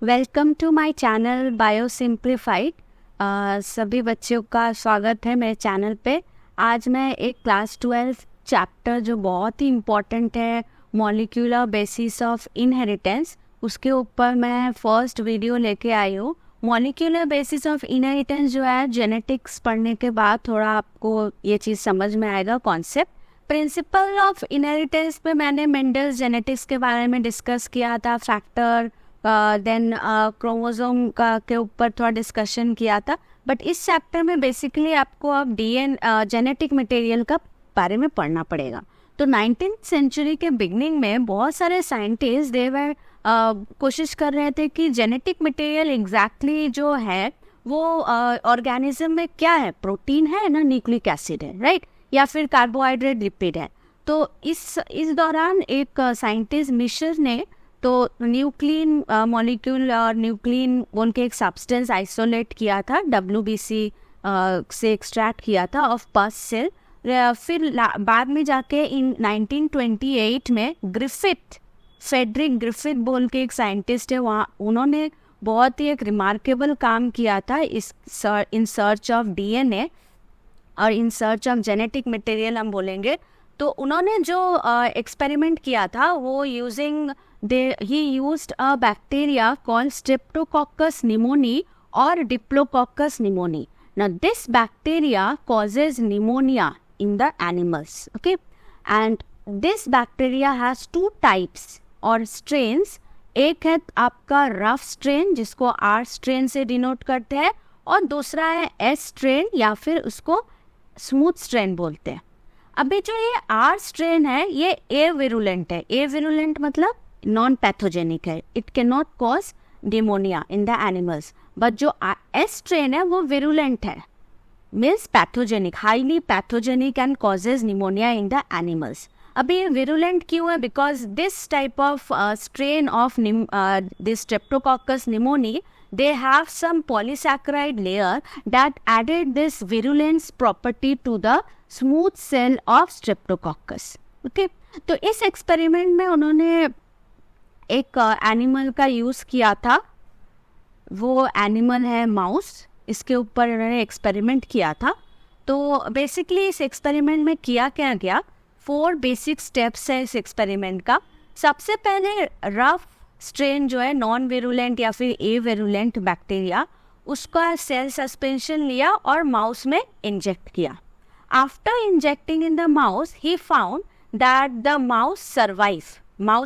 Welcome to my channel bio simplified. सभी बच्चों का स्वागत है मेरे चैनल पे। आज मैं एक क्लास 12 चैप्टर जो बहुत ही इम्पॉर्टेंट है, मॉलिक्यूलर बेसिस ऑफ इनहेरिटेंस, उसके ऊपर मैं फर्स्ट वीडियो लेके आई हूँ। मॉलिक्यूलर बेसिस ऑफ इनहेरिटेंस जो है, जेनेटिक्स पढ़ने के बाद थोड़ा आपको ये चीज़ समझ में आएगा कॉन्सेप्ट। प्रिंसिपल ऑफ इनहेरिटेंस में मैंने मेंडल्स जेनेटिक्स के बारे में डिस्कस किया था, फैक्टर देन क्रोमोसोम का के ऊपर थोड़ा डिस्कशन किया था। बट इस चैप्टर में बेसिकली आपको अब जेनेटिक मटेरियल का बारे में पढ़ना पड़ेगा। तो 19th सेंचुरी के बिगनिंग में बहुत सारे साइंटिस्ट कोशिश कर रहे थे कि जेनेटिक मटेरियल एग्जैक्टली जो है वो ऑर्गेनिज्म में क्या है, प्रोटीन है ना, न्यूक्लिक एसिड है, राइट, या फिर कार्बोहाइड्रेट लिपिड है। तो इस दौरान एक साइंटिस्ट मिशर ने तो न्यूक्लिन मॉलिक्यूल और न्यूक्लिन उनके एक सब्सटेंस आइसोलेट किया था, WBC से एक्सट्रैक्ट किया था ऑफ पस सेल। फिर बाद में जाके इन 1928 में फेडरिक ग्रिफिथ बोल के एक साइंटिस्ट है, वहाँ उन्होंने बहुत ही एक रिमार्केबल काम किया था इन सर्च ऑफ DNA और in search of genetic material हम बोलेंगे। तो उन्होंने जो एक्सपेरिमेंट किया था वो he used a bacteria called Streptococcus pneumoniae or Diplococcus pneumoniae. Now this bacteria causes pneumonia in the animals, okay, and this bacteria has two types or strains. एक है आपका रफ स्ट्रेन जिसको R स्ट्रेन से denote करते हैं, और दूसरा है S स्ट्रेन या फिर उसको स्मूथ स्ट्रेन बोलते हैं। अभी जो ये R स्ट्रेन है ये ए विरुलेंट है। ए विरुलेंट मतलब नॉन पैथोजेनिक है, it can not cause pneumonia in the animals. But जो एस स्ट्रेन है वो विरुलेंट है, means pathogenic, highly pathogenic and causes pneumonia in the animals. अभी ये विरुलेंट क्यों है? Because this type of strain of this streptococcus pneumoniae, they have some polysaccharide layer that added this virulence property to the smooth cell of streptococcus. Okay, तो इस experiment में उन्होंने एक animal का यूज़ किया था, वो एनिमल है माउस। इसके ऊपर उन्होंने एक्सपेरिमेंट किया था। तो बेसिकली इस एक्सपेरिमेंट में किया क्या गया, 4 बेसिक स्टेप्स है इस एक्सपेरिमेंट का। सबसे पहले रफ स्ट्रेन जो है, नॉन विरुलेंट या फिर ए विरुलेंट बैक्टीरिया, उसका सेल सस्पेंशन लिया और माउस में इंजेक्ट किया। After injecting in the mouse he found that the mouse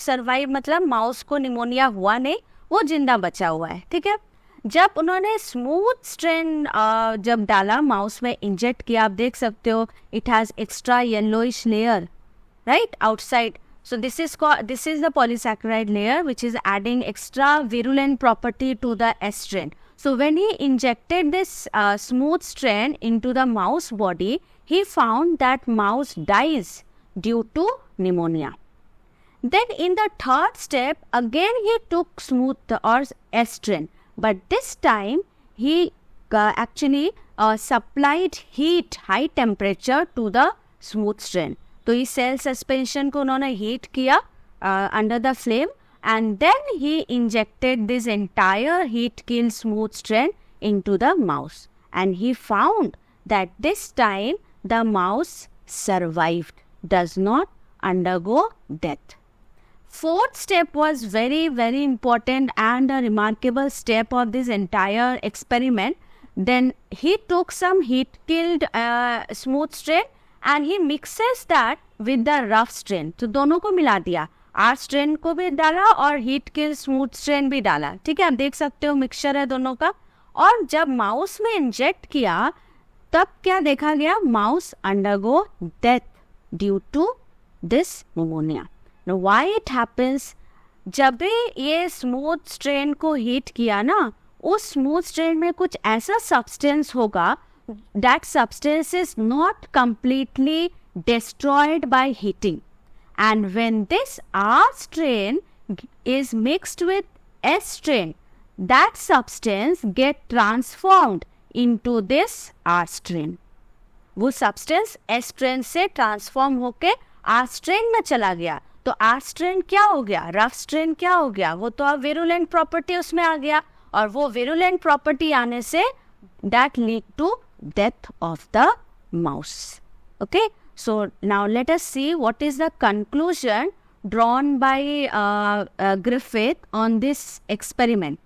survive मतलब माउस को निमोनिया हुआ नहीं, वो जिंदा बचा हुआ है, ठीक है। जब उन्होंने स्मूथ स्ट्रेन जब डाला, माउस में इंजेक्ट किया, आप देख सकते हो it has extra yellowish layer right outside. So this is the polysaccharide layer which is adding extra virulent property to the S strain. So when he injected this smooth strain into the mouse body, he found that mouse dies due to pneumonia. Then in the third step, again he took smooth or S strain, but this time he actually supplied heat, high temperature to the smooth strain. तो इस cell suspension को उन्होंने heat किया under the flame, and then he injected this entire heat kill smooth strain into the mouse, and he found that this time the mouse survived, does not undergo death. Fourth step was very, very important and a remarkable step of this entire experiment. Then he took some heat-killed smooth strain and he mixes that with the rough strain. तो दोनों को मिला दिया, R strain को भी डाला और heat-killed smooth strain भी डाला, ठीक है। आप देख सकते हो मिक्सचर है दोनों का। और जब माउस में इंजेक्ट किया तब क्या देखा गया, mouse undergo death due to this pneumonia. Now why it happens? जब भी ये स्मूथ स्ट्रेन को हीट किया ना, उस स्मूथ स्ट्रेन में कुछ ऐसा सब्सटेंस होगा, that substance is not completely destroyed by heating, and when this R strain is mixed with S strain, that substance get transformed into this R strain. वो substance S strain से transform होके R strain में चला गया, तो R strain क्या हो गया, रफ स्ट्रेन क्या हो गया, वो तो अब विरुलेंट प्रॉपर्टी उसमें आ गया, और वो विरुलेंट प्रॉपर्टी आने से that lead to death of the mouse. Okay, so now let us see what is the conclusion drawn by Griffith on this experiment.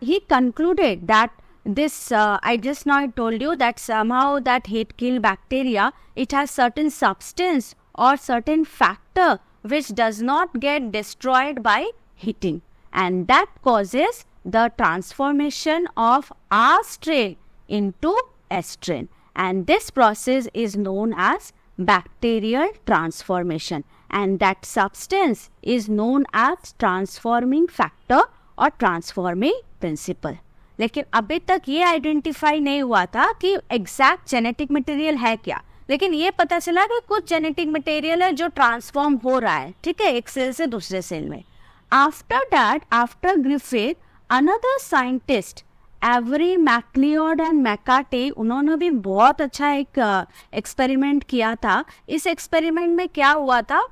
He concluded that this, I just now told you that somehow that heat kill bacteria, it has certain substance or certain factor which does not get destroyed by heating, and that causes the transformation of R strain into S strain, and this process is known as bacterial transformation, and that substance is known as transforming factor और transforming principle. लेकिन अभी तक ये identify नहीं हुआ था कि exact genetic material है क्या, लेकिन ये पता चला कि कुछ जेनेटिक मटेरियल है जो ट्रांसफॉर्म हो रहा है, ठीक है, एक सेल से दूसरे सेल में. After that, after Griffith, another scientist Avery MacLeod and McCarty, उन्होंने भी बहुत अच्छा एक एक्सपेरिमेंट किया था. इस एक्सपेरिमेंट में क्या हुआ था,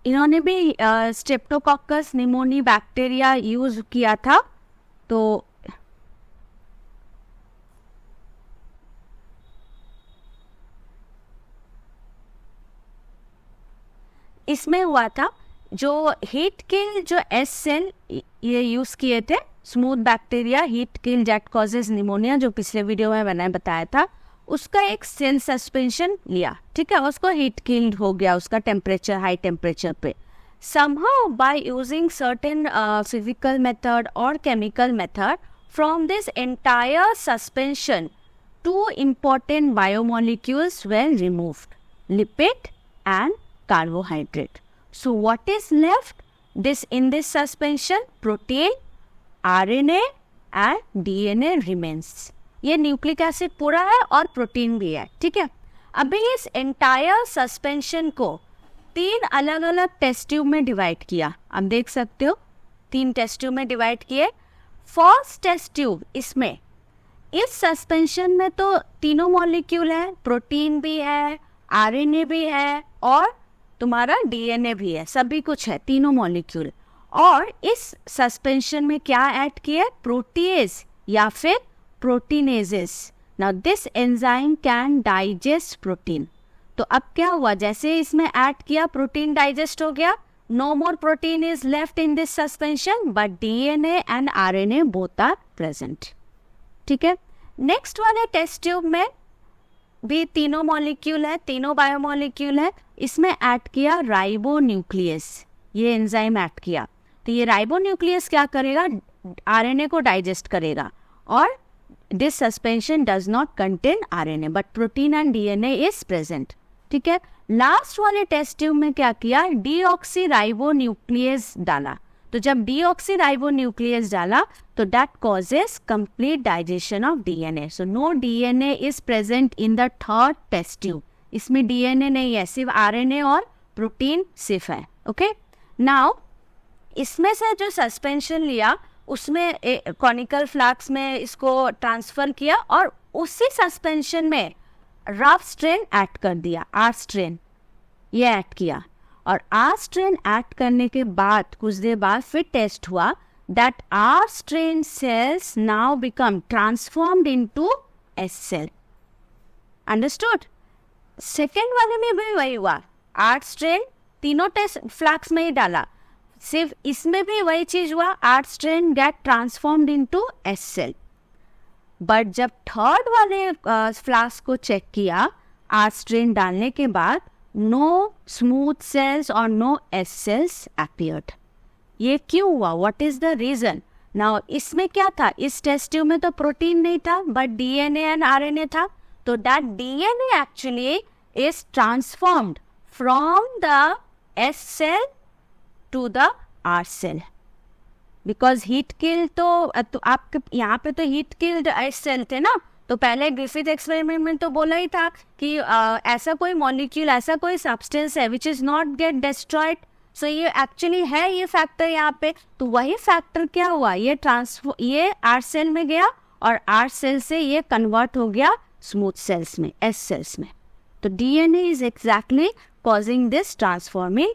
इन्होंने भी स्ट्रेप्टोकोकस निमोनी बैक्टीरिया यूज किया था. तो इसमें हुआ था जो हीट किल, जो एस सेल ये यूज किए थे, smooth bacteria heat kill that causes pneumonia, जो पिछले वीडियो में मैंने बताया था, उसका एक सेल सस्पेंशन लिया, ठीक है, उसको हीट किल्ड हो गया उसका टेम्परेचर, हाई टेम्परेचर पे. somehow by using certain physical method or chemical method, from this entire suspension 2 important biomolecules were removed, lipid and carbohydrate. So what is left in this suspension? Protein, RNA and DNA remains. ये nucleic acid पूरा है और protein भी है, ठीक है. अभी इस एंटायर सस्पेंशन को 3 अलग अलग टेस्ट ट्यूब में डिवाइड किया. आप देख सकते हो 3 टेस्ट ट्यूब में डिवाइड किए. फर्स्ट टेस्ट ट्यूब, इसमें इस सस्पेंशन में तो तीनों मॉलिक्यूल है, प्रोटीन भी है, आरएनए भी है और तुम्हारा डीएनए भी है, सभी कुछ है, तीनों मॉलिक्यूल. और इस सस्पेंशन में क्या ऐड किया? प्रोटीएज या फिर proteinases. Now this enzyme can digest protein. तो अब क्या हुआ, जैसे इसमें ऐड किया प्रोटीन डाइजेस्ट हो गया, no more protein is left in this suspension but DNA and RNA both are present, ठीक है. नेक्स्ट वाले टेस्ट ट्यूब में भी तीनों मॉलिक्यूल है, तीनों बायोमॉलिक्यूल है, इसमें ऐड किया राइबोन्यूक्लियस, ये एंजाइम ऐड किया. तो ये राइबोन्यूक्लियस क्या करेगा? आरएनए को डाइजेस्ट करेगा. और this suspension does not contain RNA but protein and DNA is present, ठीक है. लास्ट वाले टेस्ट ट्यूब में क्या किया? डीऑक्सी राइबोन्यूक्लियस डाला. तो जब डीऑक्सी राइबोन्यूक्लियस डाला तो that causes complete digestion of DNA. So no DNA is present in the third test tube. इसमें डीएनए नहीं है, सिर्फ आरएनए और प्रोटीन सिर्फ है. ओके, नाउ इसमें से जो सस्पेंशन लिया उसमें कॉनिकल फ्लास्क में इसको ट्रांसफर किया और उसी सस्पेंशन में रफ स्ट्रेन ऐड कर दिया, आर स्ट्रेन ये ऐड किया. और आर स्ट्रेन ऐड करने के बाद कुछ देर बाद फिर टेस्ट हुआ that R strain cells now become transformed into S cell. Understood? Second वाले में भी वही हुआ, आर स्ट्रेन तीनों टेस्ट फ्लास्क में ही डाला, सिर्फ इसमें भी वही चीज हुआ, R strain get transformed into S cell. But जब थर्ड वाले फ्लास्क को चेक किया आर स्ट्रेन डालने के बाद, नो स्मूथ सेल्स और नो एस सेल्स अपीयर्ड. ये क्यों हुआ? What is the reason? Now इसमें क्या था, इस टेस्ट ट्यूब में तो प्रोटीन नहीं था बट डीएनए एंड आरएनए था. तो that DNA actually is transformed from the S cell to the R cell. Because heat kill तो आपके यहाँ पे तो हीट किल्ड एस सेल थे ना. तो पहले ग्रिफिथ एक्सपेरिमेंट में तो बोला ही था कि ऐसा कोई मॉलिक्यूल, ऐसा कोई सब्सटेंस है which is not get destroyed. So ये एक्चुअली है ये फैक्टर यहाँ पे. तो वही फैक्टर क्या हुआ, ये आर सेल में गया और आर सेल से ये कन्वर्ट हो गया स्मूथ सेल्स में, एस सेल्स में. तो DNA is exactly causing this transforming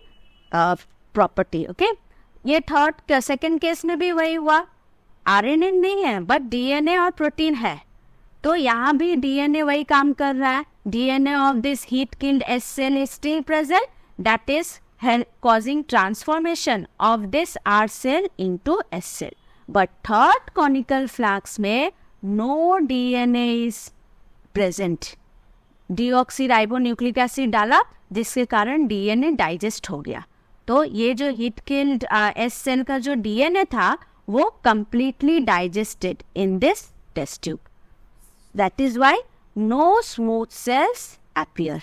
property. Okay, ये थर्ड सेकेंड केस में भी वही हुआ. RNA नहीं है बट DNA और प्रोटीन है, तो यहाँ भी DNA वही काम कर रहा है. DNA of this heat killed S cell is still present, that is causing transformation of this R cell into S cell. But third conical flask में no DNA is present. Deoxyribonucleic acid डाला जिसके कारण DNA digest हो गया. तो ये जो heat killed S cell का जो DNA था वो completely digested in this test tube. That is why no smooth cells appear.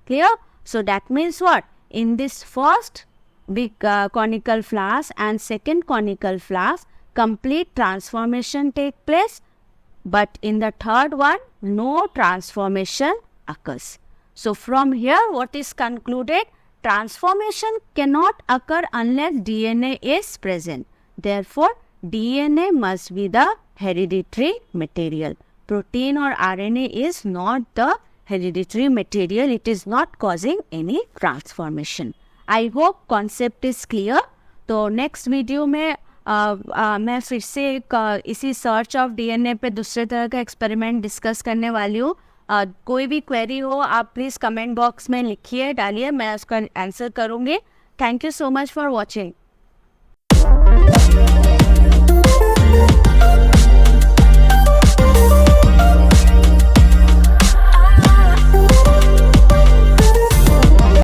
Clear? So that means what? In this first big conical flask and second conical flask, complete transformation take place, but in the third one, no transformation occurs. So from here, what is concluded? Transformation cannot occur unless DNA is present. Therefore, DNA must be the hereditary material. Protein or RNA is not the hereditary material. It is not causing any transformation. I hope concept is clear. तो next video में मैं फिर से इसी search of DNA पे दूसरे तरह का एक्सपेरिमेंट डिस्कस करने वाली हूँ. कोई भी क्वेरी हो आप प्लीज़ कमेंट बॉक्स में लिखिए, डालिए, मैं उसका आंसर करूँगी. Thank you so much for watching.